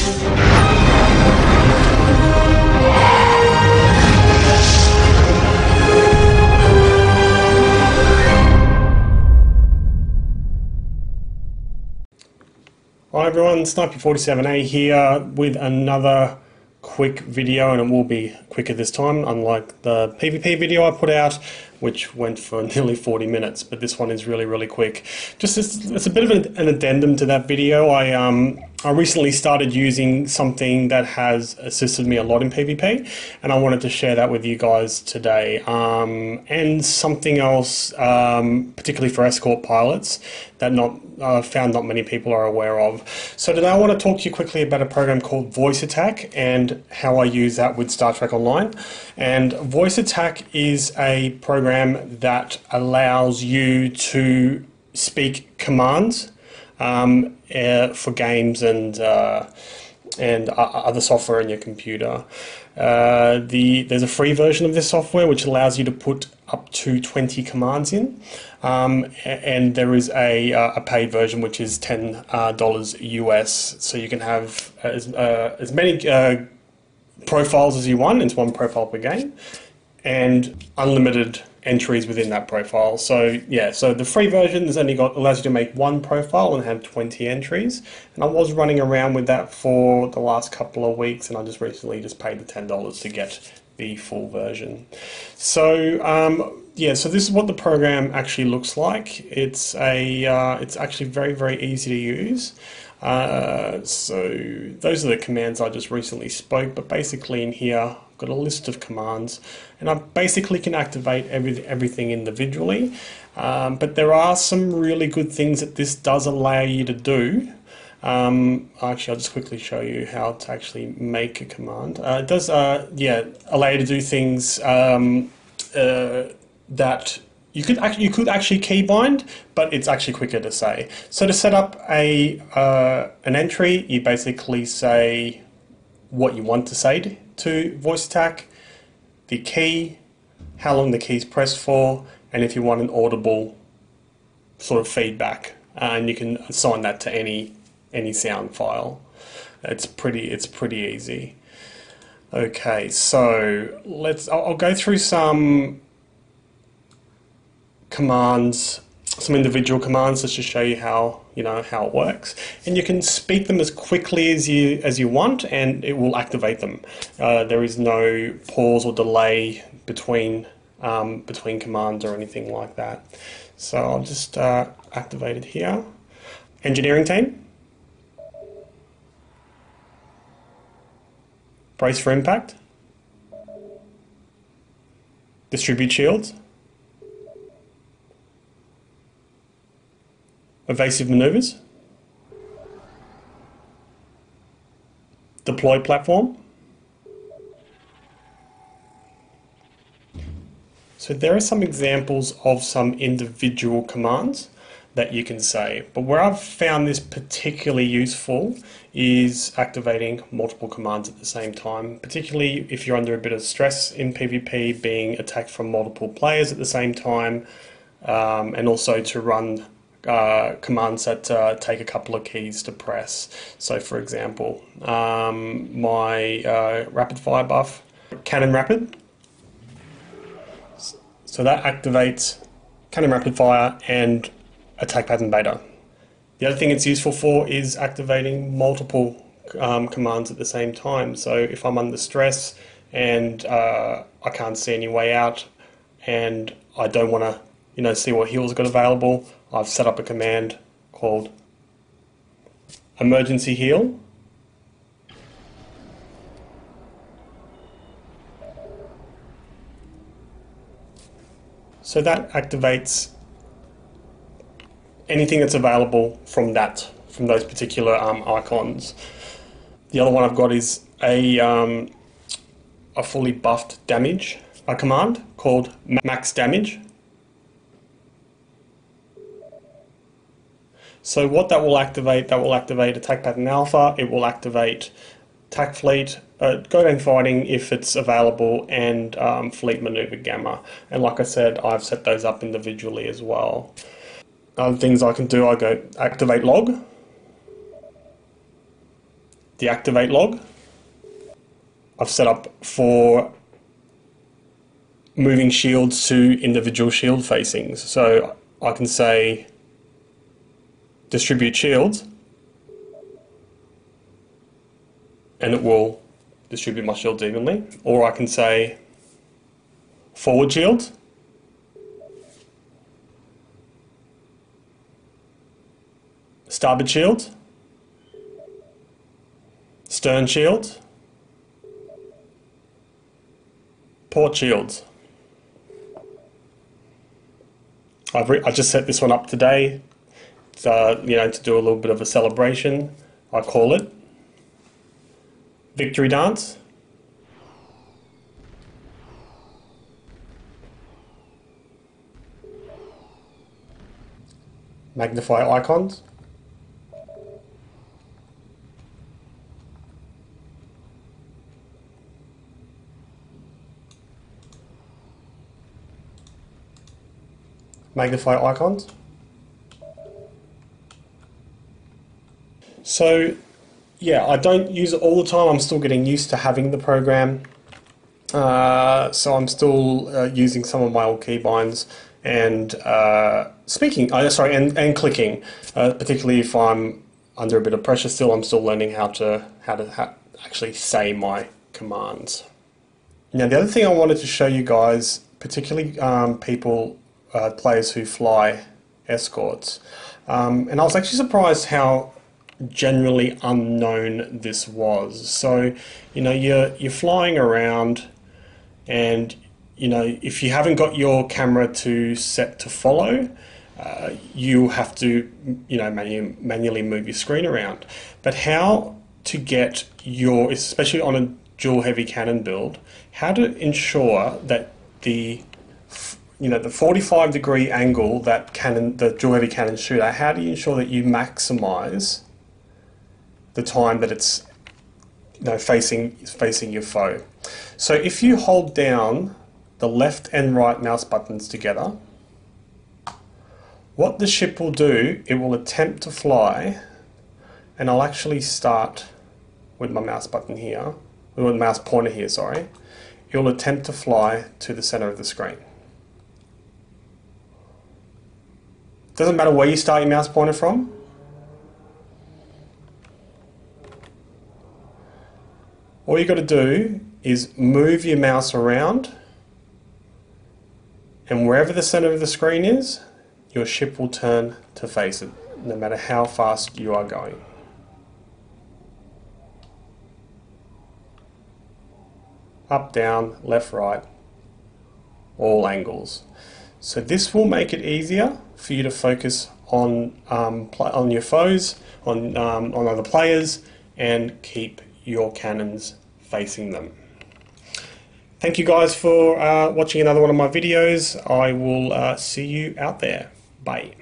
Hi everyone, Sniper47A here with another quick video, and it will be quicker this time, unlike the PvP video I put out, which went for nearly 40 minutes, but this one is really quick. Just it's a bit of an addendum to that video. I recently started using something that has assisted me a lot in PvP, and I wanted to share that with you guys today. And something else, particularly for escort pilots, that found not many people are aware of. So today I want to talk to you quickly about a program called VoiceAttack and how I use that with Star Trek Online. And VoiceAttack is a program that allows you to speak commands for games and other software in your computer. There's a free version of this software which allows you to put up to 20 commands in, and there is a paid version which is $10 US, so you can have as many profiles as you want. It's one profile per game, and unlimited entries within that profile. So yeah, so the free version allows you to make one profile and have 20 entries, and I was running around with that for the last couple of weeks, and I just recently paid the $10 to get the full version. So yeah, so this is what the program actually looks like. It's actually very easy to use. So those are the commands I just recently spoke, but basically in here I've got a list of commands, and I basically can activate everything individually, but there are some really good things that this does allow you to do. Actually, I'll just quickly show you how to actually make a command. It does yeah, allow you to do things that you could actually keybind, but it's actually quicker to say. So to set up an entry, you basically say what you want to say to VoiceAttack, the key, how long the key's pressed for, and if you want an audible sort of feedback, and you can assign that to any sound file. It's pretty easy. Okay, so I'll go through some commands, some individual commands, just to show you how it works, and you can speak them as quickly as you want, and it will activate them. There is no pause or delay between commands or anything like that. So I'll just activate it here. Engineering team, brace for impact, distribute shields, evasive maneuvers, deploy platform. So there are some examples of some individual commands that you can say, but where I've found this particularly useful is activating multiple commands at the same time, particularly if you're under a bit of stress in PvP, being attacked from multiple players at the same time, and also to run commands that take a couple of keys to press. So for example, my rapid fire buff, cannon rapid, so that activates cannon rapid fire and attack pattern beta. The other thing it's useful for is activating multiple commands at the same time. So if I'm under stress and I can't see any way out, and I don't want to see what heals I've got available, I've set up a command called emergency heal. So that activates anything that's available from those particular icons. The other one I've got is a fully buffed damage command called max damage. So what that will activate attack pattern alpha, it will activate attack fleet, go down fighting if it's available, and fleet maneuver gamma. And like I said, I've set those up individually as well. Other things I can do, I go activate log, the activate log. I've set up for moving shields to individual shield facings. So I can say distribute shields, and it will distribute my shields evenly. Or I can say forward shield, starboard shield, stern shield, port shields. I just set this one up today, to do a little bit of a celebration. I call it Victory Dance. Magnify icons. Magnify icons. So yeah, I don't use it all the time. I'm still getting used to having the program. So I'm still using some of my old keybinds and and clicking, particularly if I'm under a bit of pressure still. I'm still learning how to actually say my commands. Now the other thing I wanted to show you guys, particularly players who fly escorts, and I was actually surprised how generally unknown this was. So you're flying around, and if you haven't got your camera set to follow, you have to manually move your screen around. But how to get especially on a dual heavy cannon build, how to ensure that the 45-degree angle that the dual heavy cannon shoot at, how do you ensure that you maximize the time that it's facing your foe? So if you hold down the left and right mouse buttons together, what the ship will do, it will attempt to fly, and I'll actually start with my mouse button here, with the mouse pointer here, sorry. It will attempt to fly to the center of the screen. Doesn't matter where you start your mouse pointer from. All you got to do is move your mouse around, and wherever the center of the screen is, your ship will turn to face it, no matter how fast you are going. Up, down, left, right, all angles. So this will make it easier for you to focus on your foes, on other players, and keep your cannons facing them. Thank you guys for watching another one of my videos. I will see you out there. Bye.